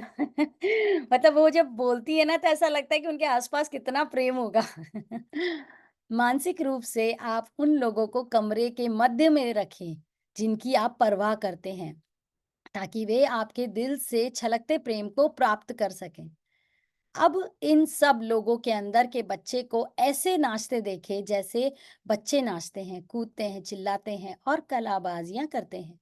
मतलब वो जब बोलती है ना, तो ऐसा लगता है कि उनके आसपास कितना प्रेम होगा। मानसिक रूप से आप उन लोगों को कमरे के मध्य में रखें जिनकी आप परवाह करते हैं, ताकि वे आपके दिल से छलकते प्रेम को प्राप्त कर सकें। अब इन सब लोगों के अंदर के बच्चे को ऐसे नाचते देखें जैसे बच्चे नाचते हैं, कूदते हैं, चिल्लाते हैं और कलाबाजियां करते हैं।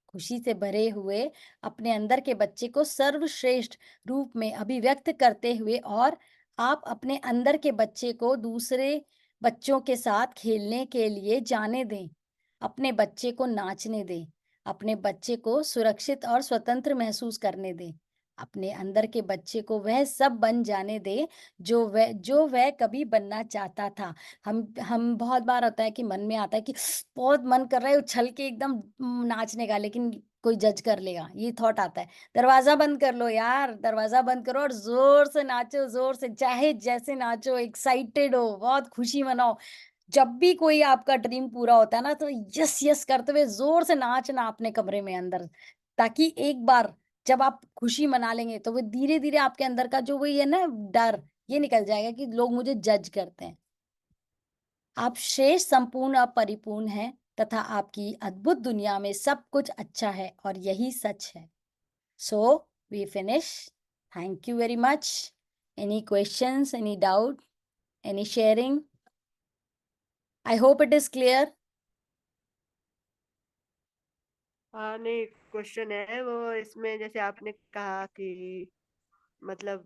खुशी से भरे हुए अपने अंदर के बच्चे को सर्वश्रेष्ठ रूप में अभिव्यक्त करते हुए, और आप अपने अंदर के बच्चे को दूसरे बच्चों के साथ खेलने के लिए जाने दें। अपने बच्चे को नाचने दें। अपने बच्चे को सुरक्षित और स्वतंत्र महसूस करने दें। अपने अंदर के बच्चे को वह सब बन जाने दें जो वह कभी बनना चाहता था। हम बहुत बार होता है कि मन में आता है कि बहुत मन कर रहा है उछल के एकदम नाचने का, लेकिन कोई जज कर लेगा, ये थॉट आता है। दरवाजा बंद कर लो यार, दरवाजा बंद करो और जोर से नाचो, जोर से चाहे जैसे नाचो, एक्साइटेड हो, बहुत खुशी मनाओ। जब भी कोई आपका ड्रीम पूरा होता है ना, तो यस यस करते हुए जोर से नाचना अपने कमरे में अंदर, ताकि एक बार जब आप खुशी मना लेंगे, तो वो धीरे धीरे आपके अंदर का जो वही है ना डर, ये निकल जाएगा कि लोग मुझे जज करते हैं। आप श्रेष्ठ, संपूर्ण और परिपूर्ण हैं, तथा आपकी अद्भुत दुनिया में सब कुछ अच्छा है और यही सच है। So we finish. Thank you very much. Any questions, any doubt, any sharing? I hope it is clear. हाँ, नहीं, क्वेश्चन है वो इसमें, जैसे आपने कहा कि मतलब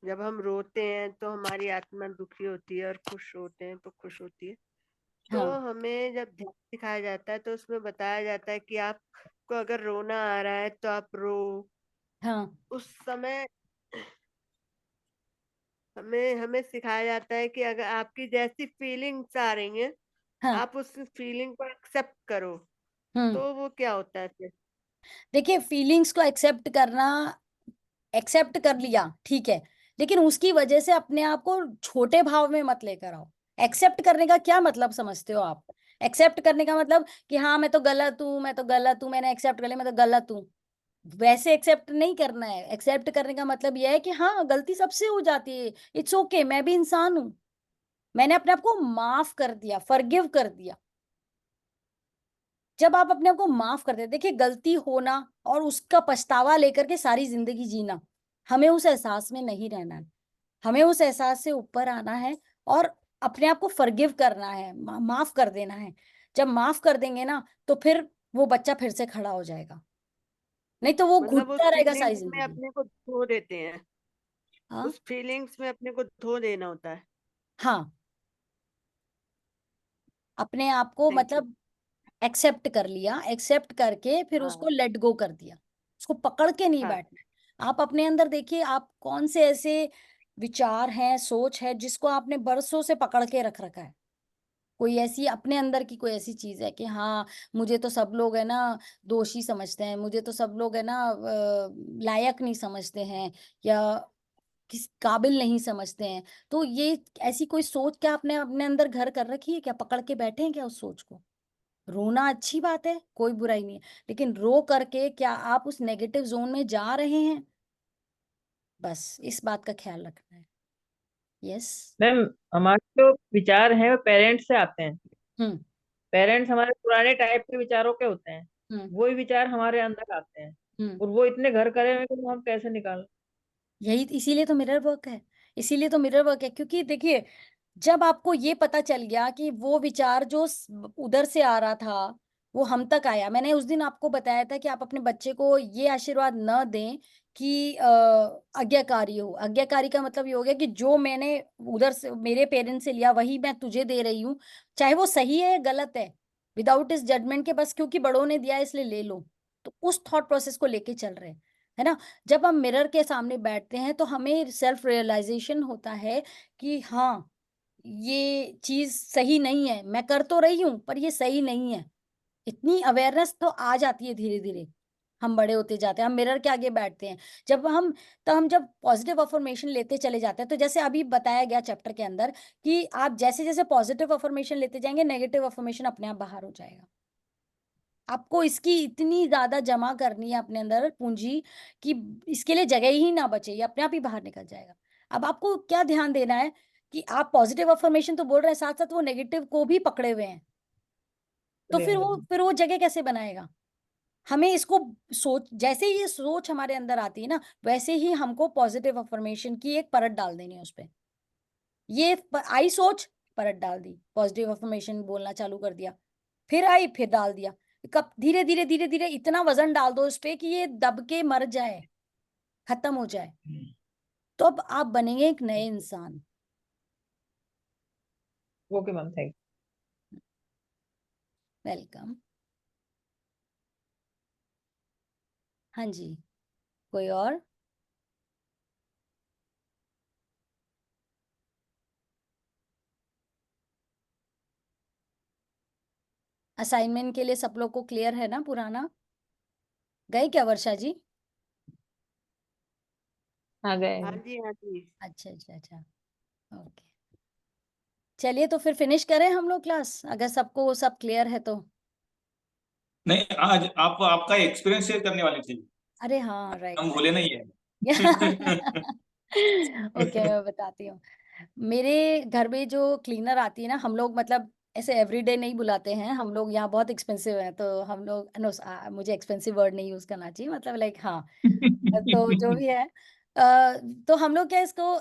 जब हम रोते हैं तो हमारी आत्मा दुखी होती है और खुश होते हैं तो खुश होती है। तो हाँ हमें जब ध्यान सिखाया जाता है तो उसमें बताया जाता है कि आपको अगर रोना आ रहा है तो आप रो। हाँ उस समय हमें हमें सिखाया जाता है कि अगर आपकी जैसी फीलिंग्स आ रही हैं, हाँ। आप उस फीलिंग को एक्सेप्ट करो। हम्म। तो वो क्या होता है फिर? देखिए, फीलिंग्स को एक्सेप्ट करना, एक्सेप्ट कर लिया ठीक है, लेकिन उसकी वजह से अपने आप को छोटे भाव में मत लेकर आओ। एक्सेप्ट करने का क्या मतलब समझते हो आप? एक्सेप्ट करने का मतलब कि हाँ मैं तो गलत हूँ, मैं तो गलत हूँ, मैंने एक्सेप्ट कर लिया, मैं तो गलत हूँ। वैसे एक्सेप्ट नहीं करना है। एक्सेप्ट करने का मतलब यह है कि हाँ गलती सबसे हो जाती है, इट्स ओके, मैं भी इंसान हूँ। मैंने अपने आप को माफ कर दिया, फॉरगिव कर दिया। जब आप अपने आप को माफ करते हैं, देखिए गलती होना और उसका पछतावा लेकर के सारी जिंदगी जीना, हमें उस एहसास में नहीं रहना है। हमें उस एहसास से ऊपर आना है और अपने आप को फॉरगिव करना है, माफ कर देना है। जब माफ कर देंगे ना, तो फिर वो बच्चा फिर से खड़ा हो जाएगा, नहीं तो वो मतलब उस घुटता रहेगा सारी फीलिंग्स में जिंदगी। अपने को धो देते हैं। हाँ उस फीलिंग्स में अपने को धो देना होता है। हाँ, अपने आप को थैंक यू। मतलब एक्सेप्ट कर लिया, एक्सेप्ट करके फिर उसको हाँ, लेट गो कर दिया। उसको पकड़ के नहीं हाँ। बैठना है। आप अपने अंदर देखिए, आप कौन से ऐसे विचार हैं, सोच है जिसको आपने बरसों से पकड़ के रख रखा है। कोई ऐसी अपने अंदर की कोई ऐसी चीज है कि हाँ मुझे तो सब लोग है ना दोषी समझते हैं, मुझे तो सब लोग है ना लायक नहीं समझते हैं, या किस काबिल नहीं समझते हैं। तो ये ऐसी कोई सोच क्या आपने अपने अंदर घर कर रखी है क्या, पकड़ के बैठे हैं क्या उस सोच को? रोना अच्छी बात है, कोई बुराई नहीं है, लेकिन रो करके क्या आप उस नेगेटिव जोन में जा रहे हैं? बस इस बात का ख्याल रखना है। यस। मैम, हमारे जो विचार हैं वो पेरेंट्स से आते हैं। हम्म पेरेंट्स हमारे पुराने टाइप के विचारों के होते हैं। हम्म वही विचार हमारे अंदर आते हैं, हम्म और वो इतने घर करे हुए हैं कि वो हम कैसे निकालें। यही इसीलिए तो मिरर वर्क है। इसीलिए तो मिरर वर्क है, क्योंकि देखिए, जब आपको ये पता चल गया कि वो विचार जो उधर से आ रहा था वो हम तक आया। मैंने उस दिन आपको बताया था कि आप अपने बच्चे को ये आशीर्वाद न दें कि आज्ञाकारी हो। आज्ञाकारी का मतलब ये हो गया कि जो मैंने उधर से मेरे पेरेंट्स से लिया वही मैं तुझे दे रही हूँ, चाहे वो सही है या गलत है, विदाउट इस जजमेंट के, बस क्योंकि बड़ों ने दिया है इसलिए ले लो। तो उस थॉट प्रोसेस को लेके चल रहे हैं, है ना। जब हम मिरर के सामने बैठते हैं तो हमें सेल्फ रियलाइजेशन होता है कि हाँ, ये चीज सही नहीं है, मैं कर तो रही हूं पर ये सही नहीं है। इतनी अवेयरनेस तो आ जाती है धीरे धीरे, हम बड़े होते जाते हैं, हम मिरर के आगे बैठते हैं। जब हम तो हम जब पॉजिटिव अफर्मेशन लेते चले जाते हैं, तो जैसे अभी बताया गया चैप्टर के अंदर कि आप जैसे जैसे पॉजिटिव अफर्मेशन लेते जाएंगे, नेगेटिव अफर्मेशन अपने आप बाहर हो जाएगा। आपको इसकी इतनी ज्यादा जमा करनी है अपने अंदर पूंजी कि इसके लिए जगह ही ना बचे, ये अपने आप ही बाहर निकल जाएगा। अब आपको क्या ध्यान देना है कि आप पॉजिटिव अफर्मेशन तो बोल रहे हैं, साथ साथ वो नेगेटिव को भी पकड़े हुए हैं, तो फिर वो जगह कैसे बनाएगा? हमें इसको सोच, जैसे ही ये सोच हमारे अंदर आती है ना, वैसे ही हमको पॉजिटिव अफर्मेशन की एक परत डाल देनी है उस पर। ये आई सोच, परत डाल दी, पॉजिटिव अफर्मेशन बोलना चालू कर दिया, फिर आई, फिर डाल दिया। कब धीरे धीरे धीरे धीरे इतना वजन डाल दो इस पे कि ये दब के मर जाए, खत्म हो जाए, तो अब आप बनेंगे एक नए इंसान। Okay ma'am, thank welcome. हाँ जी, कोई और? असाइनमेंट के लिए सब लोग को क्लियर है ना पुराना? गए क्या वर्षा जी? आ गए। हाँ जी, हाँ जी। अच्छा अच्छा अच्छा, ओके। चलिए तो फिर फिनिश करें हम लोग क्लास, अगर सबको सब क्लियर है तो। नहीं, आज आप आपका एक्सपीरियंस शेयर करने वाले थे, अरे हाँ, राइट हम भूले राइट। नहीं है। ओके, मैं बताती हूँ। मेरे घर में जो क्लीनर आती है ना, हम लोग मतलब ऐसे एवरीडे नहीं बुलाते हैं, हम लोग यहाँ बहुत एक्सपेंसिव है, तो हम लोग नो, मुझे एक्सपेंसिव वर्ड नहीं यूज करना चाहिए, मतलब लाइक हाँ, तो जो भी है, तो हम लोग क्या इसको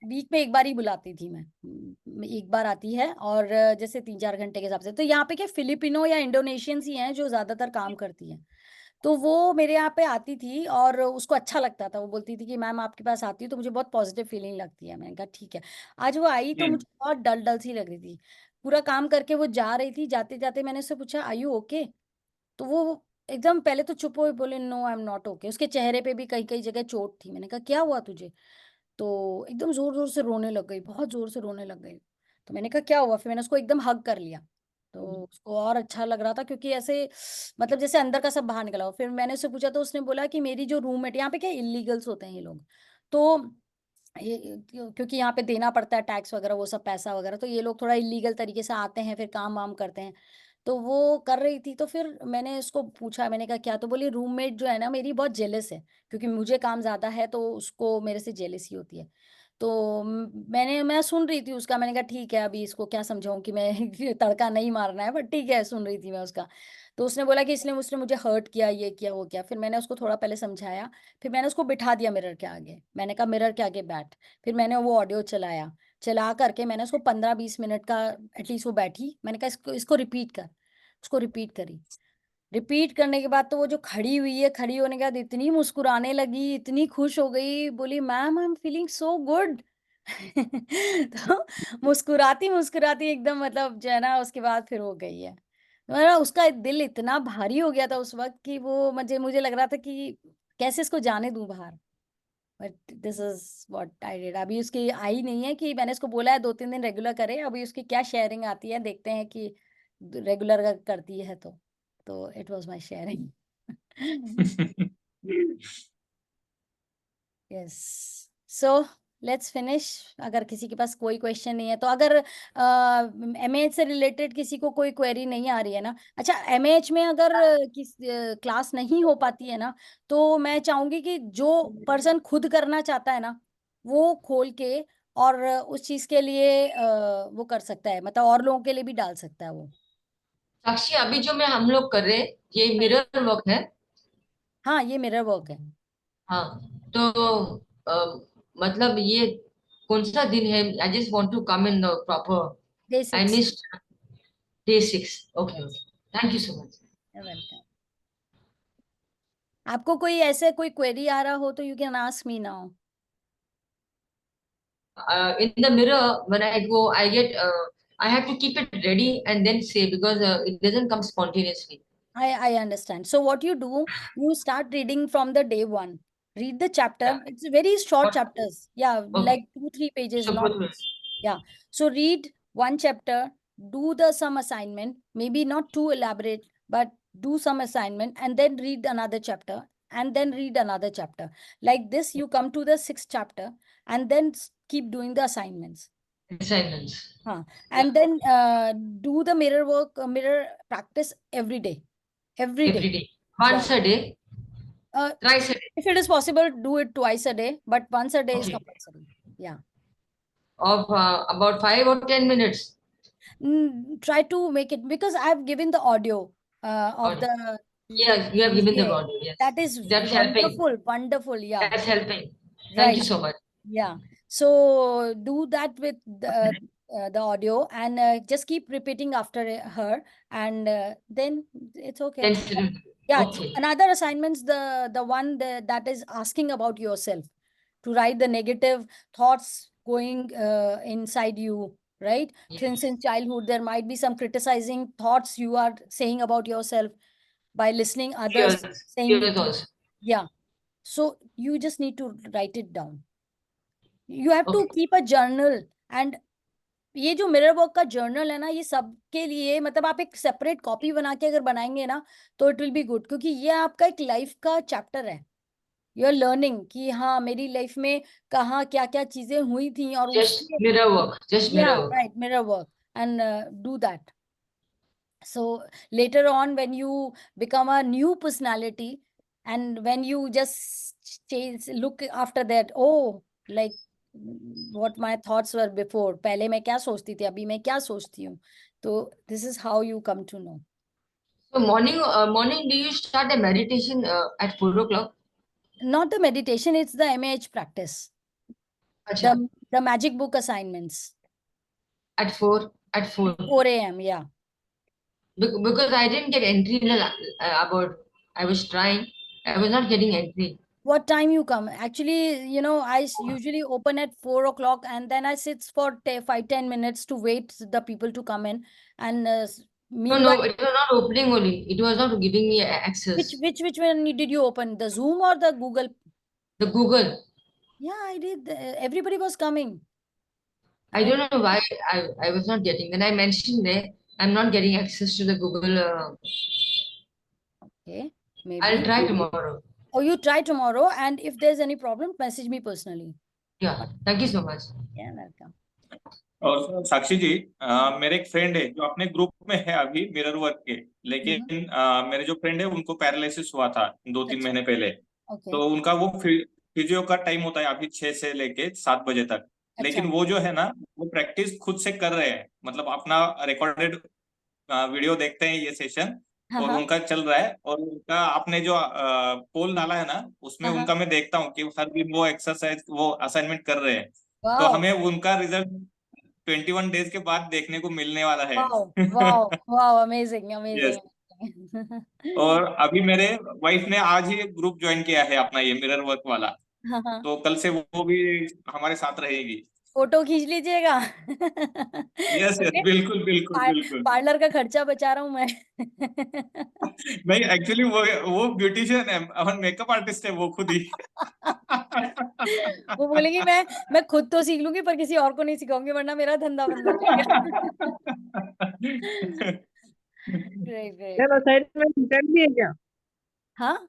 वीक में एक बार ही बुलाती थी मैं। एक बार आती है, और जैसे 3-4 घंटे के हिसाब से। तो यहाँ पे क्या फिलिपिनो या इंडोनेशियंस ही हैं जो ज्यादातर काम करती हैं। तो वो मेरे यहाँ पे आती थी और उसको अच्छा लगता था, वो बोलती थी कि मैम आपके पास आती हूँ तो मुझे बहुत पॉजिटिव फीलिंग लगती है। मैंने कहा ठीक है। आज वो आई तो मुझे बहुत डल डल सी लग रही थी, पूरा काम करके वो जा रही थी। जाते जाते मैंने उससे पूछा आर यू ओके? तो वो एकदम पहले तो चुप हुए, बोले no I am not okay. उसके चेहरे पे भी कई कई जगह चोट थी। मैंने कहा क्या हुआ तुझे? तो एकदम जोर जोर से रोने लग गई, बहुत जोर से रोने लग गई। तो मैंने कहा क्या हुआ? फिर मैंने उसको एकदम हग कर लिया, तो उसको और अच्छा लग रहा था, क्योंकि ऐसे मतलब जैसे अंदर का सब बाहर निकला हो। फिर मैंने उससे पूछा तो उसने बोला कि मेरी जो रूममेट, यहाँ पे क्या इलीगल्स होते हैं ये लोग, तो क्योंकि यहाँ पे देना पड़ता है टैक्स वगैरह, वो सब पैसा वगैरह, तो ये लोग थोड़ा इलीगल तरीके से आते हैं, फिर काम वाम करते हैं। तो वो कर रही थी, तो फिर मैंने उसको पूछा, मैंने कहा क्या? तो बोली रूममेट जो है ना मेरी बहुत जेलस है, क्योंकि मुझे काम ज्यादा है तो उसको मेरे से जेलसी होती है। तो मैं सुन रही थी उसका। मैंने कहा ठीक है, अभी इसको क्या समझाऊं कि मैं तड़का नहीं मारना है, बट ठीक है, सुन रही थी मैं उसका। तो उसने बोला कि इसने उसने मुझे हर्ट किया, ये किया वो किया। फिर मैंने उसको थोड़ा पहले समझाया, फिर मैंने उसको बिठा दिया मिरर के आगे। मैंने कहा मिरर के आगे बैठ। फिर मैंने वो ऑडियो चलाया, चला करके मैंने उसको 15-20 मिनट का एटलीस्ट वो बैठी। मैंने कहा इसको इसको रिपीट कर। उसको रिपीट करी। रिपीट करने के बाद तो वो जो खड़ी हुई है, खड़ी होने के बाद इतनी मुस्कुराने लगी, इतनी खुश हो गई, बोली ma'am I am feeling so good. तो मुस्कुराती मुस्कुराती एकदम, मतलब जो है ना, उसके बाद फिर हो गई है। मेरा उसका दिल इतना भारी हो गया था उस वक्त कि वो मुझे मुझे लग रहा था कि कैसे इसको जाने दूं बाहर। But this is what I did. अभी उसकी आई नहीं है, कि मैंने उसको बोला है 2-3 दिन रेगुलर करे, अभी उसकी क्या शेयरिंग आती है देखते हैं कि रेगुलर करती है तो it was my sharing. Yes. So let's finish. अगर किसी के पास कोई क्वेश्चन नहीं है तो, अगर एमएएच से रिलेटेड किसी को कोई क्वेरी नहीं आ रही है ना। अच्छा, एमएएच में अगर किस क्लास नहीं हो पाती है ना, तो मैं चाहूंगी कि जो पर्सन खुद करना चाहता है ना, वो खोल के और उस चीज के लिए वो कर सकता है, मतलब और लोगों के लिए भी डाल सकता है वो। साक्षी, अभी जो मैं हम लोग कर रहे हैं ये मिरर वर्क है। हाँ, ये मिरर वर्क है। हाँ, तो मतलब ये कौन सा दिन है? I just want to come in the day proper. I 6। Missed day 6। Okay okay, thank you so much. Welcome. आपको कोई ऐसे कोई क्वेरी आ रहा हो तो you can ask me now. In the mirror, when I go, I have to keep it ready and then say, because it doesn't come spontaneously. I understand. So what you do, you start reading from the day one. Read the chapter. Yeah. It's very short What? chapters. Yeah, Okay. like 2-3 pages, So not. both ways. Yeah. So read one chapter, do the some assignment, maybe not too elaborate, but do some assignment and then read another chapter and then read another chapter. Like this, you come to the 6th chapter and then keep doing the assignments. Assignments. Huh. And then do the mirror work, mirror practice every day. Every Every day. day. Once Yeah. a day. Thrice a day. If it is possible, do it twice a day, but once a day is Okay. compulsory. Yeah. Of about 5 or 10 minutes. Try to make it, because I've given the audio of Audio. the Yeah, you have given the PCA. audio. Yes. That is That's helping. wonderful, wonderful. Yeah. That's helping. Thank Right. you so much. Yeah. So do that with the audio and just keep repeating after her, and then it's okay. Then, Yeah. okay. Another assignments, the one that is asking about yourself, to write the negative thoughts going inside you, right? Yes. Since in childhood, there might be some criticizing thoughts you are saying about yourself by listening others Fears. saying Fears to. also. Yeah. So you just need to write it down. You have to Okay. keep a journal. And ये जो मिरर वर्क का जर्नल है ना, ये सबके लिए, मतलब आप एक सेपरेट कॉपी बना के अगर बनाएंगे ना, तो इट विल बी गुड, क्योंकि ये आपका एक लाइफ का चैप्टर है। यू आर लर्निंग कि हाँ, मेरी लाइफ में कहाँ क्या क्या चीजें हुई थी, और Just उसके, mirror work. Just yeah, mirror work. right, mirror work, and do that. So later on, when you become a new personality, and when you just change, look after that, oh, like what my thoughts were before. पहले मैं क्या सोचती थी, अभी मैं क्या सोचती हूँ. तो this is how you come to know. So morning, do you start a meditation at 4 o'clock? Not the meditation, it's the MAH practice. Acha. The magic book assignments. At 4? At 4. 4 a.m. Yeah. Because I didn't get entry in the, I was trying. I was not getting entry. What time you come? Actually, I usually open at 4 o'clock, and then I sit for 5-10 minutes to wait the people to come in. And No, meanwhile, it was not opening only. It was not giving me access. which one did you open? The Zoom or the Google? The Google. Yeah, I did. Everybody was coming. I don't know why I was not getting. Then I mentioned there, I'm not getting access to the Google. Okay, I'll maybe. try tomorrow. Or you try tomorrow, and if there's any problem, message me personally. Yeah, thank you so much. Yeah, welcome. और साक्षी जी, मेरे एक फ्रेंड है जो अपने ग्रुप में है अभी मिरर वर्क के, लेकिन मेरे जो फ्रेंड है उनको पैरालिसिस हुआ था 2-3 अच्छा। महीने पहले। Okay. तो उनका वो फिजियो का टाइम होता है अभी 6 से लेके 7 बजे तक। लेकिन अच्छा। वो जो है ना, वो प्रैक्टिस खुद से कर रहे हैं, मतलब अपना रिकॉर्डेड वीडियो देखते हैं ये सेशन, और हाँ, उनका चल रहा है। और उनका आपने जो पोल डाला है ना, उसमें हाँ, उनका मैं देखता हूँ कि हर दिन वो एक्सरसाइज, वो असाइनमेंट कर रहे हैं। तो वाओ, हमें उनका रिजल्ट 21 डेज के बाद देखने को मिलने वाला है। Wow, wow, wow, amazing, yes. Amazing. और अभी मेरे वाइफ ने आज ही ग्रुप ज्वाइन किया है अपना, ये मिरर वर्क वाला। हाँ, हाँ। तो कल से वो भी हमारे साथ रहेगी। फोटो खींच लीजिएगा। यस यस, बिल्कुल बिल्कुल बिल्कुल। पार्लर का खर्चा बचा रहा हूँ मैं। नहीं, एक्चुअली वो ब्यूटिशियन है और मेकअप आर्टिस्ट है वो खुद ही। वो बोलेगी मैं खुद तो सीख लूंगी, पर किसी और को नहीं सिखाऊंगी, वरना मेरा धंधा बंद हो जाएगा। Great, great. Ma'am assignment return भी है क्या? हाँ,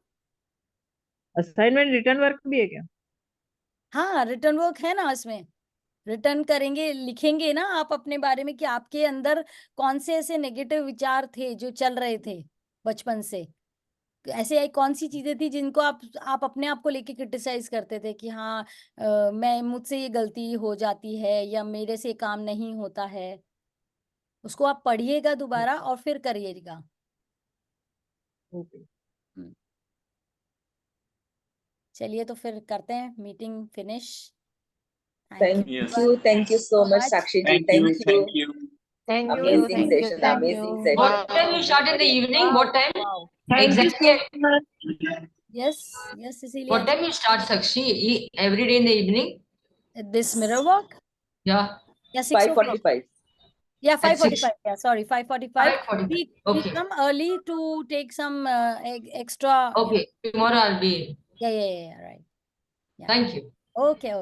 असाइनमेंट रिटर्न वर्क भी है क्या? हाँ, रिटर्न वर्क है ना इसमें। रिटर्न करेंगे, लिखेंगे ना आप अपने बारे में कि आपके अंदर कौन से ऐसे नेगेटिव विचार थे जो चल रहे थे बचपन से। ऐसे कौन सी चीजें थी जिनको आप अपने आप को लेके क्रिटिसाइज करते थे कि हाँ मैं मुझसे ये गलती हो जाती है या मेरे से काम नहीं होता है। उसको आप पढ़िएगा दोबारा और फिर करिएगा। Okay. हम्म। चलिए तो फिर करते हैं meeting finish. Thank Yes. you so much, Sakshi ji. Thank you. Thank you. Thank you. Amazing Thank you. session, Thank amazing you. session. What time you start in the evening? What time? Wow. Thank you Exactly. so much. Yes, Cecilia. What time you start, Sakshi? Every day in the evening? This mirror work? Yeah. Yeah, 6 o'clock. 5:45. Yeah, At 6. 5:45. Yeah, sorry, 5:45. 5:45. We Okay. come early to take some extra. Okay. Tomorrow I'll be. Yeah, right. Yeah. Thank you. Okay.